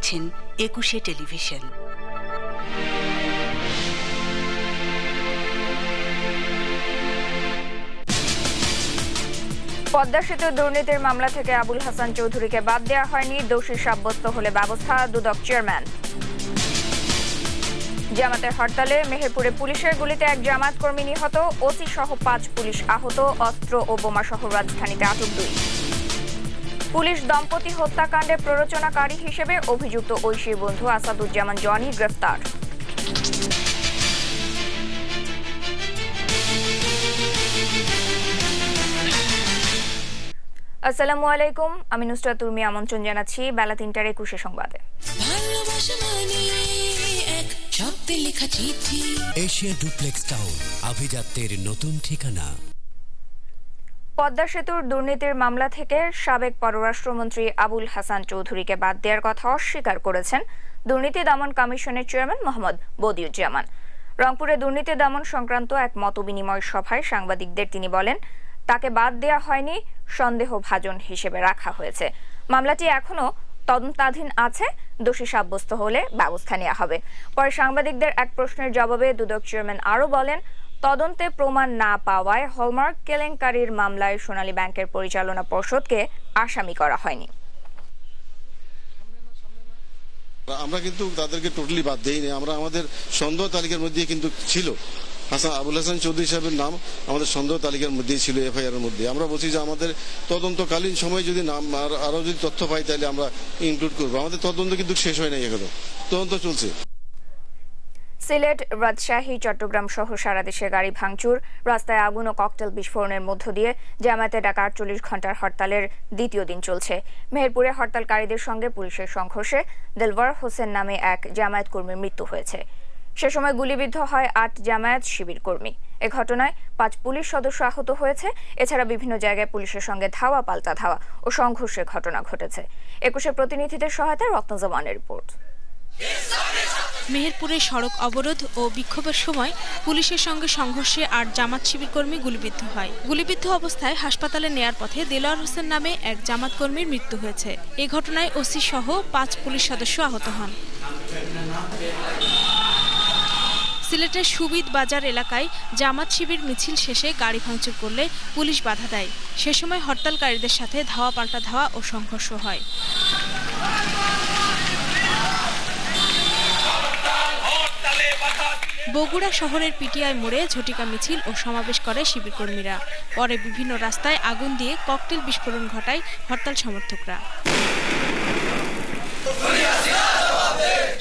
দেখছেন একুশে টেলিভিশন। পদ্মা সেতু দুর্নীতির মামলা থেকে আবুল হাসান চৌধুরীকে বাদ দেওয়া হয়নি, দোষী সাব্যস্ত হলে ব্যবস্থা, দুদক চেয়ারম্যান। জামাতের হরতালে মেহেরপুরে পুলিশের গুলিতে এক জামাত কর্মী নিহত, ওসি সহ 5 পুলিশ আহত, অস্ত্র ও বোমা সহ রাজধানীতে আটক 2। পুলিশ দম্পতি হত্যাকাণ্ডে প্ররোচনাকারী হিসেবে অভিযুক্ত ঐশীর বন্ধু আসাদুজ্জামান জনি গ্রেফতার। আসসালামু আলাইকুম, আমি নুসরাত উর্মি আমন্ত্রণ জানাচ্ছি বেলা 3টার 21 সংবাদে। এশিয়া ডুপ্লেক্স টাউন, আভিজাত্যের নতুন ঠিকানা। পদ্মা সেতুর দুর্নীতির মামলা থেকে সাবেক পররাষ্ট্রমন্ত্রী আবুল হাসান চৌধুরীকে বাদ দেওয়ার কথা অস্বীকার করেছেন দুর্নীতি দমন কমিশনের চেয়ারম্যান মোহাম্মদ বদিউজ্জামান। রংপুরে দুর্নীতি দমন সংক্রান্ত এক মতবিনিময় সভায় সাংবাদিকদের তিনি বলেন, তাকে বাদ দেওয়া হয়নি, সন্দেহভাজন হিসেবে রাখা হয়েছে। মামলাটি এখনো তদন্তাধীন আছে, দোষী সাব্যস্ত হলে ব্যবস্থা নেওয়া হবে। পরে সাংবাদিকদের এক প্রশ্নের জবাবে দুদক চেয়ারম্যান আরও বলেন, তদন্তে প্রমাণ না পাওয়ায় হলমার্ক কেলেঙ্কারির মামলায় সোনালী ব্যাংকের পরিচালনা পর্ষদকে আসামি করা হয়নি। আমরা কিন্তু তাদেরকে টোটালি বাদ দেইনি, আমরা আমাদের সন্দেহ তালিকার মধ্যে কিন্তু ছিল আবুল হাসান চৌধুরী সাহেবের নাম আমাদের সন্দেহ তালিকার মধ্যেই ছিল, এফআইআর এর মধ্যে। আমরা বলছি যে আমাদের তদন্তকালীন সময় যদি নাম আরো যদি তথ্য পাই তাহলে আমরা ইনক্লুড করবো। আমাদের তদন্ত কিন্তু শেষ হয় নাই, এখনো তদন্ত চলছে। সিলেট, রাজশাহী, চট্টগ্রাম সহ সারা দেশে গাড়ি ভাঙচুর, রাস্তায় আগুন ও ককটেল বিস্ফোরণের মধ্য দিয়ে জামায়াতে ডাকা 48 ঘন্টার হরতালের দ্বিতীয় দিন চলছে। মেহেরপুরে হরতালকারীদের সঙ্গে পুলিশের সংঘর্ষে দেলওয়ার হোসেন নামে এক জামায়াত কর্মীর মৃত্যু হয়েছে। সে সময় গুলিবিদ্ধ হয় 8 জামায়াত শিবির কর্মী। এ ঘটনায় 5 পুলিশ সদস্য আহত হয়েছে। এছাড়া বিভিন্ন জায়গায় পুলিশের সঙ্গে ধাওয়া পাল্টা ধাওয়া ও সংঘর্ষের ঘটনা ঘটেছে। 21 প্রতিনিধিদের সহায়তায় রত্নজমানের রিপোর্ট। মেহেরপুরে সড়ক অবরোধ ও বিক্ষোভের সময় পুলিশের সঙ্গে সংঘর্ষে 8 জামাত শিবির কর্মী গুলিবিদ্ধ হয়। গুলিবিদ্ধ অবস্থায় হাসপাতালে নেয়ার পথে দেলোয়ার হোসেন নামে এক জামাত কর্মীর মৃত্যু হয়েছে। এই ঘটনায় ওসি সহ 5 পুলিশ সদস্য আহত হন। সিলেটের সুবিদ বাজার এলাকায় জামাত শিবির মিছিল শেষে গাড়ি ভাঙচুর করলে পুলিশ বাধা দেয়। সে সময় হরতালকারীদের সাথে ধাওয়া পাল্টা ধাওয়া ও সংঘর্ষ হয়। বগুড়া শহরের পিটিআই মোড়ে ঝটিকা মিছিল ও সমাবেশ করে শিবির কর্মীরা। পরে বিভিন্ন রাস্তায় আগুন দিয়ে ককটেল বিস্ফোরণ ঘটায় হরতাল সমর্থকরা।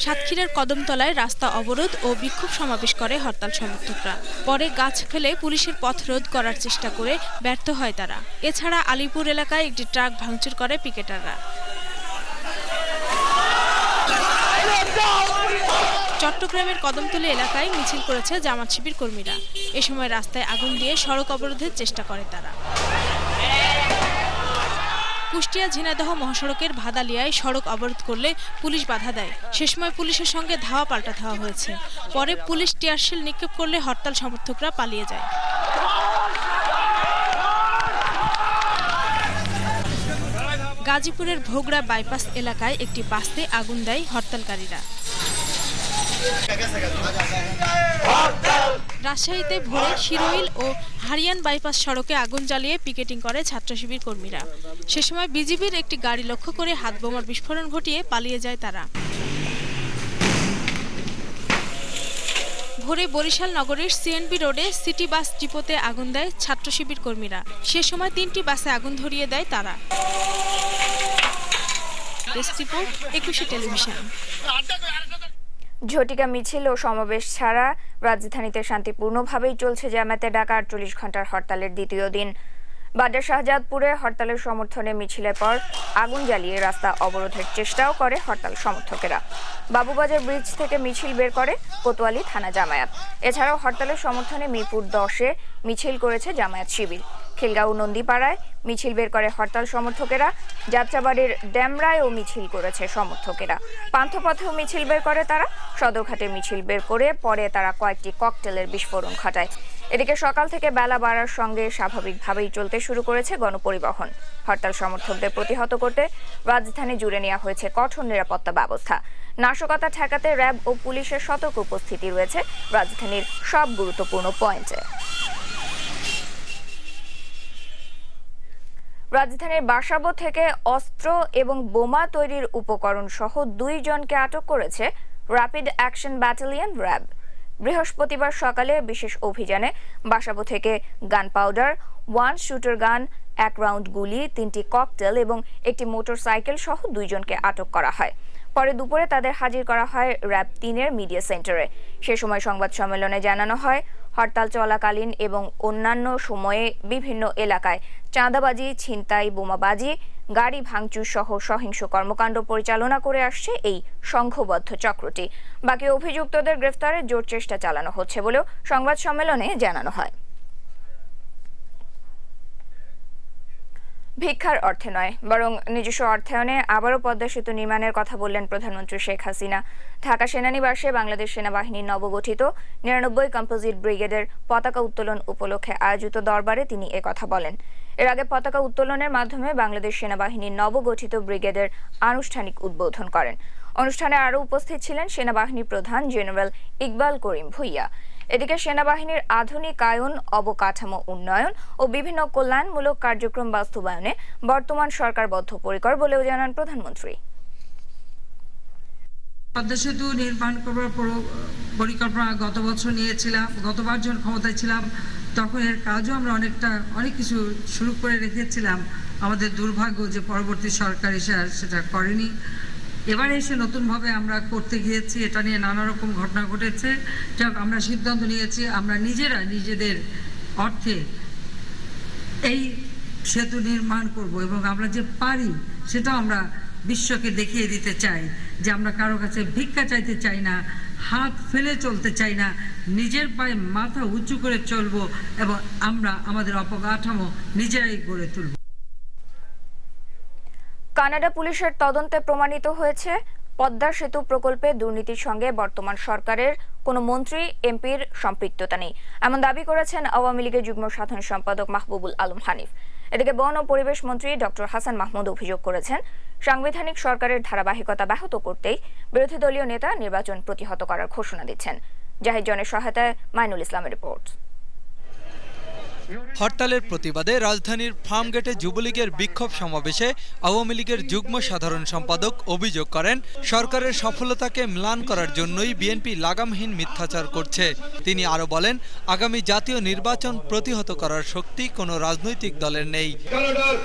সাতক্ষীরার কদমতলায় রাস্তা অবরোধ ও বিক্ষোভ সমাবেশ করে হরতাল সমর্থকরা। পরে গাছ ফেলে পুলিশের পথ রোধ করার চেষ্টা করে ব্যর্থ হয় তারা। এছাড়া আলিপুর এলাকায় একটি ট্রাক ভাঙচুর করে পিকেটাররা। চট্টগ্রামের কদমতলী এলাকায় মিছিল করেছে জামাত শিবির কর্মীরা। এ সময় রাস্তায় আগুন দিয়ে সড়ক অবরোধের চেষ্টা করে তারা। কুষ্টিয়া ঝিনাইদহ মহাসড়কের ভাদালিয়ায় সড়ক অবরোধ করলে পুলিশ বাধা দেয়। সে সময় পুলিশের সঙ্গে ধাওয়া পাল্টা ধাওয়া হয়েছে। পরে পুলিশ টিয়ারশেল নিক্ষেপ করলে হরতাল সমর্থকরা পালিয়ে যায়। গাজীপুরের ভোগড়া বাইপাস এলাকায় একটি বাসে আগুন দেয় হরতালকারীরা। রাজশাহীতে ভোরে শিরোইল ও হারিয়ান বাইপাস সড়কে আগুন জ্বালিয়ে পিকেটিং করে ছাত্র শিবির কর্মীরা। সে সময় বিজিবির একটি গাড়ি লক্ষ্য করে হাত বোমার বিস্ফোরণ ঘটিয়ে পালিয়ে যায় তারা। ভোরে বরিশাল নগরীর সিএনবি রোডে সিটি বাস ডিপোতে আগুন দেয় ছাত্র শিবির কর্মীরা। সে সময় 3টি বাসে আগুন ধরিয়ে দেয় তারা। Report 21 television. ঝটিকা মিছিল ও সমাবেশ ছাড়া রাজধানীতে শান্তিপূর্ণভাবেই চলছে জামায়াতে ডাকা 48 ঘন্টার হরতালের দ্বিতীয় দিন। বাড্ডার শাহজাদপুরে হরতালের সমর্থনে মিছিলের পর আগুন জ্বালিয়ে রাস্তা অবরোধের চেষ্টাও করে হরতাল সমর্থকেরা। বাবুবাজার ব্রিজ থেকে মিছিল বের করে কোতোয়ালি থানা জামায়াত। এছাড়াও হরতালের সমর্থনে মিরপুর 10-এ মিছিল করেছে জামায়াত শিবির। খিলগাঁও নন্দীপাড়ায় মিছিল বের করে হরতাল সমর্থকেরা। যাত্রাবাড়ির ড্যামরায়ও মিছিল করেছে সমর্থকেরা। পান্থপথেও মিছিল বের করে তারা। সদরঘাটে মিছিল বের করে পরে তারা কয়েকটি ককটেলের বিস্ফোরণ ঘটায়। এদিকে সকাল থেকে বেলা বাড়ার সঙ্গে স্বাভাবিকভাবেই চলতে শুরু করেছে গণপরিবহন। হরতাল সমর্থকদের প্রতিহত করতে রাজধানী জুড়ে নেওয়া হয়েছে কঠোর নিরাপত্তা ব্যবস্থা। নাশকতা ঠেকাতে র্যাব ও পুলিশের সতর্ক উপস্থিতি রয়েছে রাজধানীর সব গুরুত্বপূর্ণ পয়েন্টে। রাজধানীর বাসাবো থেকে অস্ত্র এবং বোমা তৈরির উপকরণ সহ 2 জনকে আটক করেছে র্যাপিড অ্যাকশন ব্যাটালিয়ন র্যাব। বৃহস্পতিবার সকালে বিশেষ অভিযানে বাসাবো থেকে গান পাউডার, 1 শুটার গান, 1 রাউন্ড গুলি, 3টি ককটেল এবং একটি মোটরসাইকেল সহ 2 জনকে আটক করা হয়। পরে দুপুরে তাদের হাজির করা হয় র্যাব 3-এর মিডিয়া সেন্টারে। সে সময় সংবাদ সম্মেলনে জানানো হয়, হরতাল চলাকালীন এবং অন্যান্য সময়ে বিভিন্ন এলাকায় চাঁদাবাজি, ছিনতাই, বোমাবাজি, গাড়ি ভাঙচুর সহ সহিংস কর্মকাণ্ড পরিচালনা করে আসছে এই সংঘবদ্ধ চক্রটি। বাকি অভিযুক্তদের গ্রেফতারের জোর চেষ্টা চালানো হচ্ছে বলেও সংবাদ সম্মেলনে জানানো হয়। ভিক্ষার অর্থে নয়, বরং নিজস্ব অর্থায়নে আবারও পদ্মা সেতু নির্মাণের কথা বললেন প্রধানমন্ত্রী শেখ হাসিনা। ঢাকা সেনানিবাসে বাংলাদেশ সেনাবাহিনীর নবগঠিত 99 কম্পোজিট ব্রিগেডের পতাকা উত্তোলন উপলক্ষে আয়োজিত দরবারে তিনি একথা বলেন। এর আগে পতাকা উত্তোলনের মাধ্যমে বাংলাদেশ সেনাবাহিনীর নবগঠিত ব্রিগেডের আনুষ্ঠানিক উদ্বোধন করেন। অনুষ্ঠানে আরও উপস্থিত ছিলেন সেনাবাহিনী প্রধান জেনারেল ইকবাল করিম ভুইয়া। এদিকে সেনাবাহিনীর আধুনিকায়ন, অবকাঠামো উন্নয়ন ও বিভিন্ন কল্যাণমূলক কার্যক্রম বাস্তবায়নে বর্তমান সরকার বদ্ধপরিকর বলেও জানান প্রধানমন্ত্রী। পদ্মা সেতু নির্মাণ করার পরিকল্পনা গত বছর নিয়েছিলাম। গতবার যখন ক্ষমতায় ছিলাম তখন এর কাজও আমরা অনেক কিছু শুরু করে রেখেছিলাম। আমাদের দুর্ভাগ্য যে পরবর্তী সরকার এসে সেটা করেনি। এবারে এসে নতুনভাবে আমরা করতে গিয়েছি, এটা নিয়ে নানা রকম ঘটনা ঘটেছে। যাক, আমরা সিদ্ধান্ত নিয়েছি আমরা নিজেরা নিজেদের অর্থে এই সেতু নির্মাণ করব এবং আমরা যে পারি সেটা আমরা বিশ্বকে দেখিয়ে দিতে চাই যে আমরা কারো কাছে ভিক্ষা চাইতে চাই না, হাত ফেলে চলতে চাই না, নিজের পায়ে মাথা উঁচু করে চলবো এবং আমরা আমাদের অবকাঠামো নিজেরাই গড়ে তুলব। কানাডা পুলিশের তদন্তে প্রমাণিত হয়েছে পদ্মা সেতু প্রকল্পে দুর্নীতির সঙ্গে বর্তমান সরকারের কোনো মন্ত্রী, এমপির সম্পৃক্ততা নেই, এমন দাবি করেছেন আওয়ামী লীগের যুগ্ম সাধারণ সম্পাদক মাহবুবুল আলম হানিফ। এদিকে বন ও পরিবেশ মন্ত্রী ডক্টর হাসান মাহমুদ অভিযোগ করেছেন, সাংবিধানিক সরকারের ধারাবাহিকতা ব্যাহত করতেই বিরোধী দলীয় নেতা নির্বাচন প্রতিহত করার ঘোষণা দিচ্ছেন। জাহিদ জনের সহায়তায় মাইনুল ইসলামের রিপোর্ট। হরতালের প্রতিবাদে রাজধানীর ফার্মগেটে যুবলীগের বিক্ষোভ সমাবেশে আওয়ামী লীগের যুগ্ম সাধারণ সম্পাদক অভিযোগ করেন, সরকারের সফলতাকে ম্লান করার জন্যই বিএনপি লাগামহীন মিথ্যাচার করছে। তিনি আরো বলেন, আগামী জাতীয় নির্বাচন প্রতিহত করার শক্তি কোনো রাজনৈতিক দলের নেই। কানাডার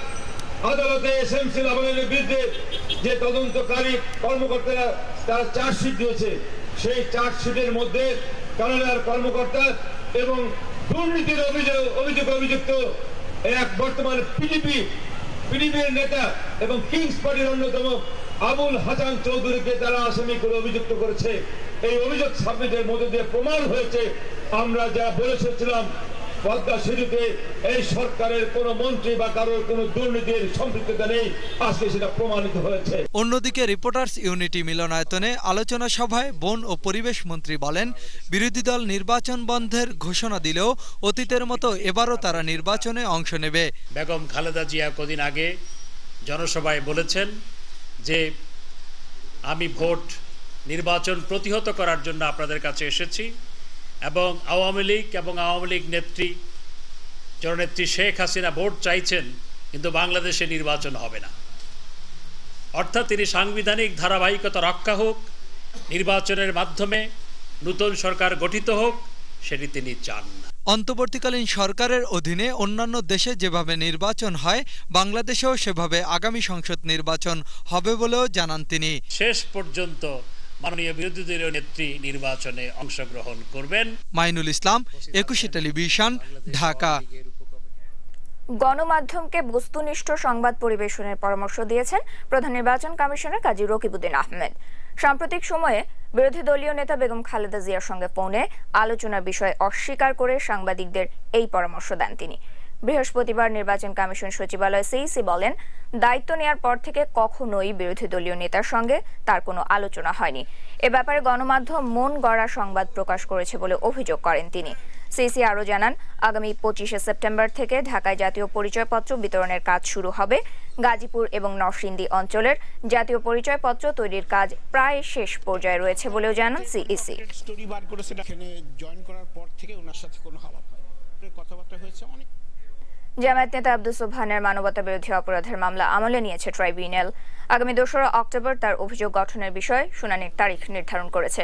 আদালতে এসএমসি লাবণের বিরুদ্ধে যে তদন্তকারী কর্মকর্তারা তারা চার্জশিট দিয়েছে, সেই চার্জশিটের মধ্যে কানাডার কর্মকর্তা এবং দুর্নীতির অভিযুক্ত এক বর্তমান পিডিপির নেতা এবং কিংস পার্টির অন্যতম আবুল হাসান চৌধুরীকে তারা আসামি করে অভিযুক্ত করেছে। এই অভিযোগ সাবমিটের মধ্যে দিয়ে প্রমাণ হয়েছে আমরা যা বলেছিলাম, পদ্মা সেতুতে এই সরকারের কোন মন্ত্রী বা কারোর কোন দুর্নীতির সম্পৃক্ততা নেই। আজকে সেটা প্রমাণিত হয়েছে। অন্যদিকে রিপোর্টার্স ইউনিটি মিলনায়তনে আলোচনা সভায় বন ও পরিবেশ মন্ত্রী বলেন, বিরোধী দল নির্বাচন বন্ধের ঘোষণা দিলেও অতীতের মতো এবারও তারা নির্বাচনে অংশ নেবে। বেগম খালেদা জিয়া কদিন আগে জনসভায় বলেছেন যে আমি নির্বাচন প্রতিহত করার জন্য আপনাদের কাছে এসেছি এবং আওয়ামী লীগ নেত্রী জননেত্রী শেখ হাসিনা ভোট চাইছেন, কিন্তু বাংলাদেশে নির্বাচন হবে না। অর্থাৎ তিনি সাংবিধানিক ধারাবাহিকতা রক্ষা হোক, নির্বাচনের মাধ্যমে নতুন সরকার গঠিত হোক, সেটি তিনি চান না। অন্তর্বর্তীকালীন সরকারের অধীনে অন্যান্য দেশে যেভাবে নির্বাচন হয়, বাংলাদেশেও সেভাবে আগামী সংসদ নির্বাচন হবে বলেও জানান তিনি। শেষ পর্যন্ত মাননীয় বিরোধী দলীয় নেত্রী নির্বাচনে অংশগ্রহণ করবেন। মাইনুল ইসলাম, একুশে টেলিভিশন, ঢাকা। গণমাধ্যমকে বস্তুনিষ্ঠ সংবাদ পরিবেশনের পরামর্শ দিয়েছেন প্রধান নির্বাচন কমিশনার কাজী রকিবউদ্দিন আহমেদ। সাম্প্রতিক সময়ে বিরোধী দলীয় নেতা বেগম খালেদা জিয়ার সঙ্গে ফোনে আলোচনার বিষয় অস্বীকার করে সাংবাদিকদের এই পরামর্শ দেন তিনি। বৃহস্পতিবার নির্বাচন কমিশন সচিবালয় সিইসি বলেন, দায়িত্ব নেয়ার পর থেকে কখনোই বিরোধী দলীয় নেতার সঙ্গে তার কোনো আলোচনা হয়নি। এ ব্যাপারে গণমাধ্যম মন গড়া সংবাদ প্রকাশ করেছে বলে অভিযোগ করেন তিনি। সিইসি আরও জানান, আগামী 25শে সেপ্টেম্বর থেকে ঢাকায় জাতীয় পরিচয়পত্র বিতরণের কাজ শুরু হবে। গাজীপুর এবং নরসিংদী অঞ্চলের জাতীয় পরিচয়পত্র তৈরির কাজ প্রায় শেষ পর্যায়ে রয়েছে বলেও জানান সিইসি। স্টোরি বার করেছে, এখানে জয়েন করার পর থেকে ওনার সাথে কোনো আলাপ হয়, কথাবার্তা হয়েছে অনেক। জামায়াত নেতা আব্দুস সোবহানের মানবতা বিরোধী অপরাধের মামলা আমলে নিয়েছে ট্রাইব্যুনাল। আগামী 2রা অক্টোবর তার অভিযোগ গঠনের বিষয়ে শুনানির তারিখ নির্ধারণ করেছে।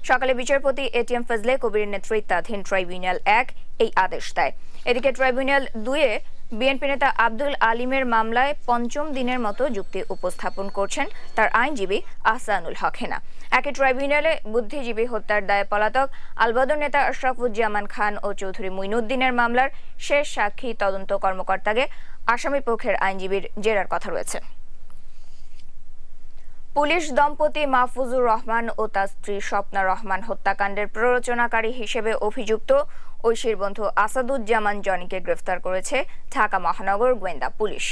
সকালে বিচারপতি এটিএম ফজলে কবির নেতৃত্বাধীন ট্রাইব্যুনাল 1 এই আদেশ দেয়। এদিকে ট্রাইব্যুনাল 2-এ বিএনপি নেতা আব্দুল আলিমের মামলায় 5ম দিনের মতো যুক্তি উপস্থাপন করছেন তার আইনজীবী আহসানুল হক হেনা। একই ট্রাইব্যুনালে বুদ্ধিজীবী হত্যার দায়ে পলাতক আলবদর নেতা আশরাফুজ্জামান খান ও চৌধুরী মুইনুদ্দিনের মামলার শেষ সাক্ষী তদন্ত কর্মকর্তাকে আসামি পক্ষের আইনজীবীর জেরার কথা রয়েছে। পুলিশ দম্পতি মাহফুজুর রহমান ও তার স্ত্রী স্বপ্না রহমান হত্যাকাণ্ডের প্ররোচনাকারী হিসেবে অভিযুক্ত ঐশীর বন্ধু আসাদুজ্জামান জনিকে গ্রেফতার করেছে ঢাকা মহানগর গোয়েন্দা পুলিশ।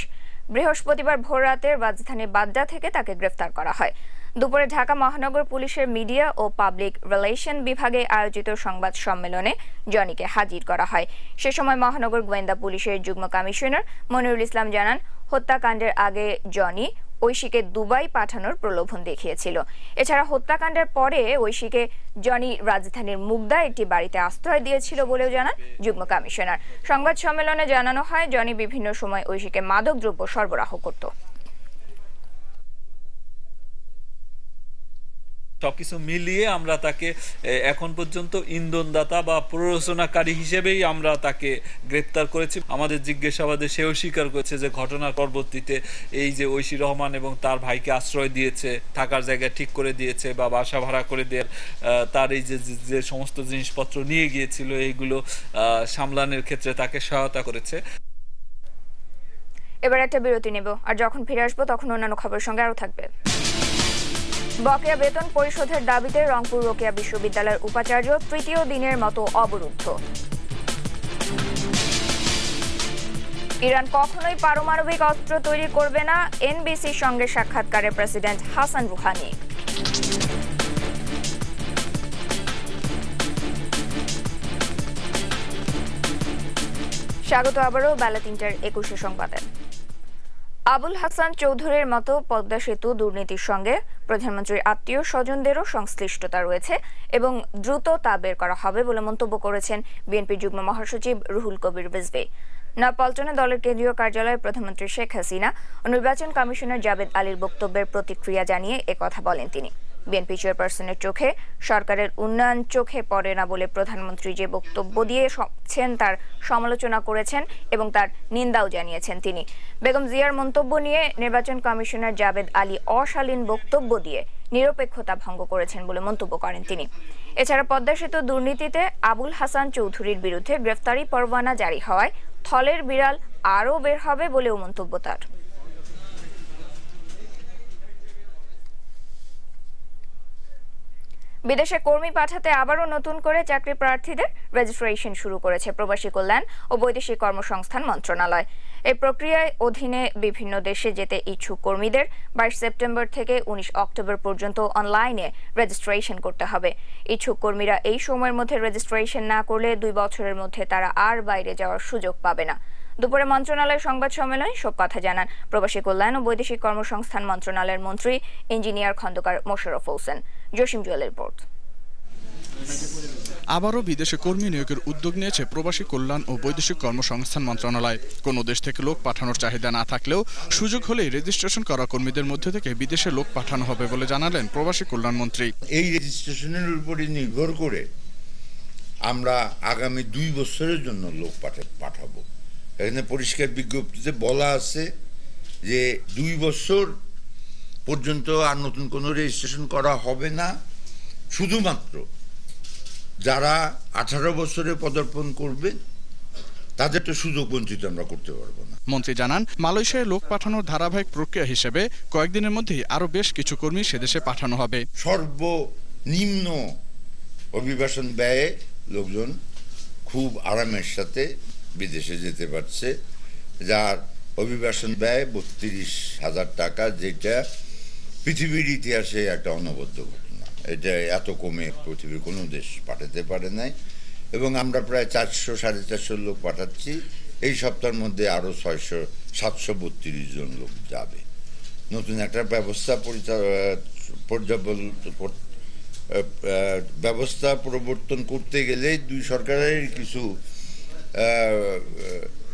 বৃহস্পতিবার ভোররাতে রাজধানীর বাড্ডা থেকে তাকে গ্রেফতার করা হয়। দুপুরে ঢাকা মহানগর পুলিশের মিডিয়া ও পাবলিক রিলেশন বিভাগে আয়োজিত সংবাদ সম্মেলনে জনিকে হাজির করা হয়। সে সময় মহানগর গোয়েন্দা পুলিশের যুগ্ম কমিশনার মনিরুল ইসলাম জানান, হত্যাকাণ্ডের আগে জনি ঐশীকে দুবাই পাঠানোর প্রলোভন দেখিয়েছিল। এছাড়া হত্যাকাণ্ডের পরে ঐশীকে জনি রাজধানীর মুগদা একটি বাড়িতে আশ্রয় দিয়েছিল বলেও জানান যুগ্ম কমিশনার। সংবাদ সম্মেলনে জানানো হয়, জনি বিভিন্ন সময় ঐশীকে মাদকদ্রব্য সরবরাহ করত। সবকিছু মিলিয়ে আমরা তাকে এখন পর্যন্ত ইন্ধনদাতা বা প্ররোচনাকারী হিসেবেই আমরা তাকে গ্রেপ্তার করেছি। আমাদের জিজ্ঞাসাবাদে সেও স্বীকার করেছে যে ঘটনার পরবর্তীতে এই যে ঐশী রহমান এবং তার ভাইকে আশ্রয় দিয়েছে, থাকার জায়গা ঠিক করে দিয়েছে বা বাসা ভাড়া করে দেওয়ার, তার এই যে সমস্ত জিনিসপত্র নিয়ে গিয়েছিল এইগুলো সামলানোর ক্ষেত্রে তাকে সহায়তা করেছে। এবার একটা বিরতি নেব, আর যখন ফিরে আসবো তখন অন্যান্য খবরের সঙ্গে আরও থাকবে। বকেয়া বেতন পরিশোধের দাবিতে রংপুর রোকেয়া বিশ্ববিদ্যালয়ের উপাচার্য 3য় দিনের মতো অবরুদ্ধ। ইরান কখনোই পারমাণবিক অস্ত্র তৈরি করবে না, এনবিসির সঙ্গে সাক্ষাৎকারে প্রেসিডেন্ট হাসান রুহানি। স্বাগত আবারও বেলা 3টার 21 সংবাদে। আবুল হাসান চৌধুরীর মতো পদ্মা সেতু দুর্নীতির সঙ্গে প্রধানমন্ত্রীর আত্মীয় স্বজনদেরও সংশ্লিষ্টতা রয়েছে এবং দ্রুত তা বের করা হবে বলে মন্তব্য করেছেন বিএনপির যুগ্ম মহাসচিব রুহুল কবির রিজভী। নয়াপল্টনে দলের কেন্দ্রীয় কার্যালয়ে প্রধানমন্ত্রী শেখ হাসিনা ও নির্বাচন কমিশনার জাবেদ আলীর বক্তব্যের প্রতিক্রিয়া জানিয়ে একথা বলেন তিনি। বিএনপি চেয়ারপারসনের চোখে সরকারের উন্নয়ন চোখে পড়ে না বলে প্রধানমন্ত্রী যে বক্তব্য দিয়েছেন তার সমালোচনা করেছেন এবং তার নিন্দাও জানিয়েছেন তিনি। বেগম জিয়ার মন্তব্য নিয়ে নির্বাচন কমিশনার জাবেদ আলী অশালীন বক্তব্য দিয়ে নিরপেক্ষতা ভঙ্গ করেছেন বলে মন্তব্য করেন তিনি। এছাড়া পদ্মা সেতু দুর্নীতিতে আবুল হাসান চৌধুরীর বিরুদ্ধে গ্রেফতারি পরোয়ানা জারি হওয়ায় থলের বিড়াল আরও বের হবে বলেও মন্তব্য তার। বিদেশে কর্মী পাঠাতে আবারও নতুন করে চাকরি প্রার্থীদের রেজিস্ট্রেশন শুরু করেছে প্রবাসী কল্যাণ ও বৈদেশিক কর্মসংস্থান মন্ত্রণালয়। এই প্রক্রিয়ায় অধীনে বিভিন্ন দেশে যেতে ইচ্ছুক কর্মীদের 22 সেপ্টেম্বর থেকে 19 অক্টোবর পর্যন্ত অনলাইনে রেজিস্ট্রেশন করতে হবে। ইচ্ছুক কর্মীরা এই সময়ের মধ্যে রেজিস্ট্রেশন না করলে 2 বছরের মধ্যে তারা আর বাইরে যাওয়ার সুযোগ পাবে না। দুপুরে মন্ত্রণালয়ের সংবাদ সম্মেলনে সব কথা জানান প্রবাসী কল্যাণ ও বৈদেশিক কর্মসংস্থান মন্ত্রণালয়ের মন্ত্রী ইঞ্জিনিয়ার খন্দকার মোশাররফ হোসেন। জসিম জুয়েলের রিপোর্ট। আবারও বিদেশে কর্মী নিয়োগের উদ্যোগ নিয়েছে প্রবাসী কল্যাণ ও বৈদেশিক কর্মসংস্থান মন্ত্রণালয়। কোনো দেশ থেকে লোক পাঠানোর চাহিদা না থাকলেও সুযোগ হলেই রেজিস্ট্রেশন করা কর্মীদের মধ্যে থেকে বিদেশে লোক পাঠানো হবে বলে জানালেন প্রবাসী কল্যাণ মন্ত্রী। এই রেজিস্ট্রেশনের উপরে নির্ভর করে আমরা আগামী 2 বছরের জন্য লোক পাঠাবো। এখানে পরিষ্কার বিজ্ঞপ্তিতে বলা আছে যে 2 বছর পর্যন্ত আর নতুন কোনো রেজিস্ট্রেশন করা হবে না, শুধুমাত্র যারা 18 বছরে পদার্পণ করবে তাদের তো সুযোগ বঞ্চিত আমরা করতে পারবো না। মন্ত্রী জানান, মালয়েশিয়ায় লোক পাঠানোর ধারাবাহিক প্রক্রিয়া হিসেবে কয়েকদিনের মধ্যেই আরো বেশ কিছু কর্মী সেদেশে পাঠানো হবে। সর্বনিম্ন অভিবাসন ব্যয়ে লোকজন খুব আরামের সাথে বিদেশে যেতে পারছে, যার অভিবাসন ব্যয় 32,000 টাকা, যেটা পৃথিবীর ইতিহাসে একটা অনবদ্য ঘটনা। এটা এত কমে পৃথিবীর কোনো দেশ পাঠাতে পারে নাই এবং আমরা প্রায় 400-450 লোক পাঠাচ্ছি। এই সপ্তাহের মধ্যে আরও 732 জন লোক যাবে। নতুন একটা ব্যবস্থা প্রবর্তন করতে গেলে দুই সরকারের কিছু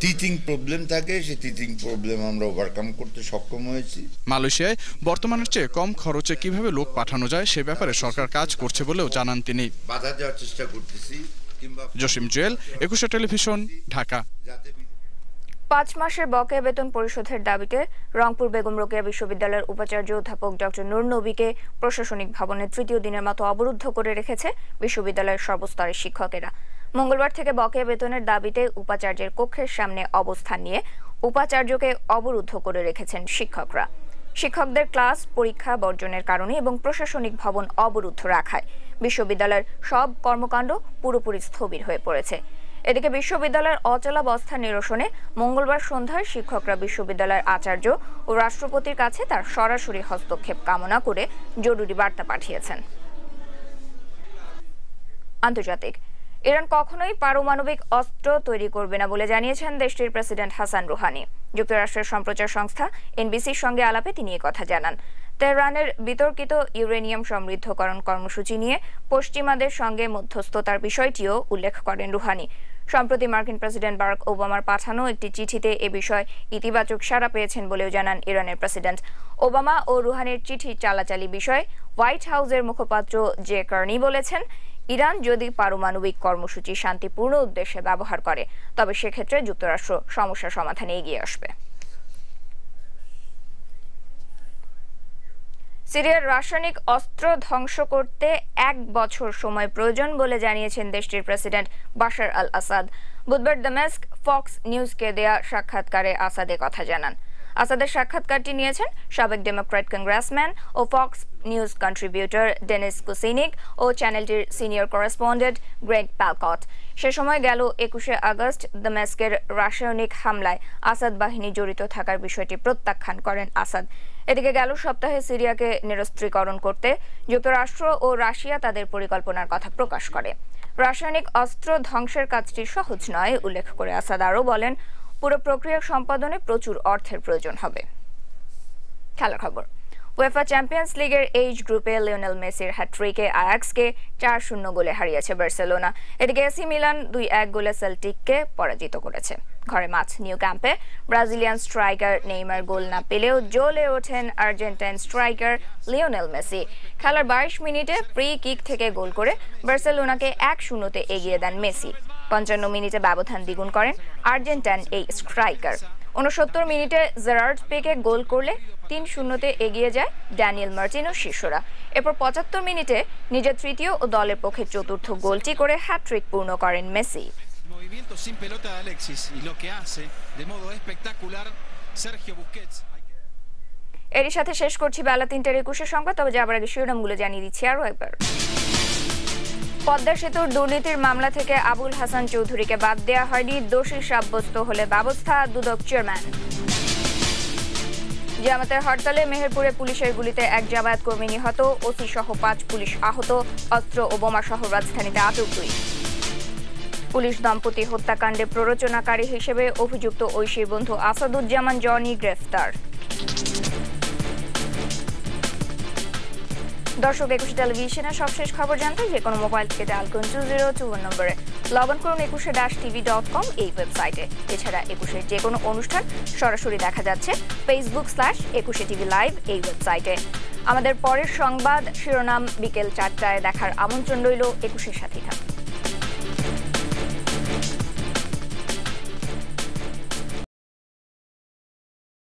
টিচিং প্রবলেম থাকে, সেই টিচিং প্রবলেম আমরা ওভারকাম করতে সক্ষম হয়েছি। মালয়েশিয়ায় বর্তমানের চেয়ে কম খরচে কিভাবে লোক পাঠানো যায় সে ব্যাপারে সরকার কাজ করছে বলেও জানান তিনি। বাধা দেওয়ার চেষ্টা করতেছি। জসিম জুয়েল, একুশে টেলিভিশন, ঢাকা। 5 মাসের বকেয়া বেতন পরিশোধের দাবিতে রংপুর বেগম রোকেয়া বিশ্ববিদ্যালয়ের উপাচার্য অধ্যাপক ডক্টর নূর নবীকে প্রশাসনিক ভবনে তৃতীয় দিনের মতো অবরুদ্ধ করে রেখেছে বিশ্ববিদ্যালয়ের সর্বস্তরের শিক্ষকেরা। মঙ্গলবার থেকে বকেয়া বেতনের দাবিতে উপাচার্যের কক্ষের সামনে অবস্থান নিয়ে উপাচার্যকে অবরুদ্ধ করে রেখেছেন শিক্ষকরা। শিক্ষকদের ক্লাস পরীক্ষা বর্জনের কারণে এবং প্রশাসনিক ভবন অবরুদ্ধ রাখায় বিশ্ববিদ্যালয়ের সব কর্মকাণ্ড পুরোপুরি স্থবির হয়ে পড়েছে। এদিকে বিশ্ববিদ্যালয়ের অচলাবস্থা নিরসনে মঙ্গলবার সন্ধ্যায় শিক্ষকরা বিশ্ববিদ্যালয়ের আচার্য ও রাষ্ট্রপতির কাছে তার সরাসরি হস্তক্ষেপ কামনা করে জরুরি বার্তা পাঠিয়েছেন। আন্তর্জাতিক, ইরান কখনোই পারমাণবিক অস্ত্র তৈরি করবে না বলে জানিয়েছেন দেশটির প্রেসিডেন্ট হাসান রুহানি। যুক্তরাষ্ট্রের সম্প্রচার সংস্থা এনবিসির সঙ্গে আলাপে তিনি কথা জানান। তেহরানের বিতর্কিত ইউরেনিয়াম সমৃদ্ধকরণ কর্মসূচি নিয়ে পশ্চিমাদের সঙ্গে মধ্যস্থতার বিষয়টিও উল্লেখ করেন রুহানি। সম্প্রতি মার্কিন প্রেসিডেন্ট বারাক ওবামার পাঠানো একটি চিঠিতে এ বিষয়ে ইতিবাচক সাড়া পেয়েছেন বলেও জানান ইরানের প্রেসিডেন্ট। ওবামা ও রুহানির চিঠি চালাচালি বিষয়ে হোয়াইট হাউসের মুখপাত্র জে কার্নি বলেছেন, ইরান যদি পারমাণবিক কর্মসূচি শান্তিপূর্ণ উদ্দেশ্যে ব্যবহার করে তবে সেক্ষেত্রে যুক্তরাষ্ট্র সমস্যা সমাধানে এগিয়ে আসবে। সিরিয়ার রাসায়নিক অস্ত্র ধ্বংস করতে 1 বছর সময় প্রয়োজন বলে জানিয়েছেন দেশটির প্রেসিডেন্ট বাশার আল আসাদ। বুধবার দামেস্ক ফক্স নিউজকে দেয়া সাক্ষাৎকারে আসাদ কথা জানান। আসাদের সাক্ষাৎকারটি নিয়েছেন সাবেক ডেমোক্র্যাট কংগ্রেসম্যান ও ফক্স নিউজ কন্ট্রিবিউটর ডেনিস কুসিনিক ও চ্যানেলটির সিনিয়র করেসপন্ডেন্ট গ্রেগ প্যালকট। সে সময় গেল 21শে আগস্ট দামেস্কের রাসায়নিক হামলায় আসাদ বাহিনী জড়িত থাকার বিষয়টি প্রত্যাখ্যান করেন আসাদ। এদিকে গেল সপ্তাহে সিরিয়াকে নিরস্ত্রীকরণ করতে যুক্তরাষ্ট্র ও রাশিয়া তাদের পরিকল্পনার কথা প্রকাশ করে। রাসায়নিক অস্ত্র ধ্বংসের কাজটি সহজ নয় উল্লেখ করে আসাদ আরও বলেন, পুরো প্রক্রিয়া সম্পাদনে প্রচুর অর্থের প্রয়োজন হবে। খেলার খবর, উয়েফা চ্যাম্পিয়ন্স লিগের এইচ গ্রুপে লিওনেল মেসির হ্যাট্রিকে আয়াক্সকে 4-0 গোলে হারিয়েছে বার্সেলোনা। এদিকে এসি মিলান 2-1 গোলে সেল্টিককে পরাজিত করেছে। ঘরে মাঠ নিউ ক্যাম্পে ব্রাজিলিয়ান স্ট্রাইকার নেইমার গোল না পেলেও জ্বলে ওঠেন আর্জেন্টাইন স্ট্রাইকার লিওনেল মেসি। খেলার 22 মিনিটে ফ্রি কিক থেকে গোল করে বার্সেলোনাকে 1-0 এগিয়ে দেন মেসি। 55 মিনিটে ব্যবধান দ্বিগুণ করেন আর্জেন্টাইন এই স্ট্রাইকার। 69 মিনিটে জেরার্ড পেকে গোল করলে 3-0 এগিয়ে যায় ড্যানিয়েল মার্টিনো শিষ্যরা। এরপর 75 মিনিটে নিজের তৃতীয় ও দলের পক্ষে চতুর্থ গোলটি করে হ্যাট্রিক পূর্ণ করেন মেসি। এরই সাথে শেষ করছি বেলা 3টার 21 সংবাদ। তবে যাবার আগে শিরোনামগুলো জানিয়ে দিচ্ছি আরও একবার। পদ্মা সেতুর দুর্নীতির মামলা থেকে আবুল হাসান চৌধুরীকে বাদ দেওয়া হয়নি, দোষী সাব্যস্ত হলে ব্যবস্থা, দুদক চেয়ারম্যান। জামাতের হরতালে মেহেরপুরে পুলিশের গুলিতে 1 জামায়াত কর্মী নিহত, ওসি সহ 5 পুলিশ আহত, অস্ত্র ও বোমা সহ রাজধানীতে আটক 2। পুলিশ দম্পতি হত্যাকাণ্ডে প্ররোচনাকারী হিসেবে অভিযুক্ত ঐশীর বন্ধু আসাদুজ্জামান জনি গ্রেফতার। দর্শক, 21 টেলিভিশনের সবশেষ খবর জানতে যে কোনো মোবাইল থেকে ডায়াল করুন 2021 নম্বরে, লগ ইন করুন 21-tv.com এই ওয়েবসাইটে। এছাড়া 21 যে কোনো অনুষ্ঠান সরাসরি দেখা যাচ্ছে facebook/21tv লাইভ এই ওয়েবসাইটে। আমাদের পরের সংবাদ শিরোনাম বিকেল 4টায় দেখার আমন্ত্রণ রইল। 21-এর সাথেই থাকুন।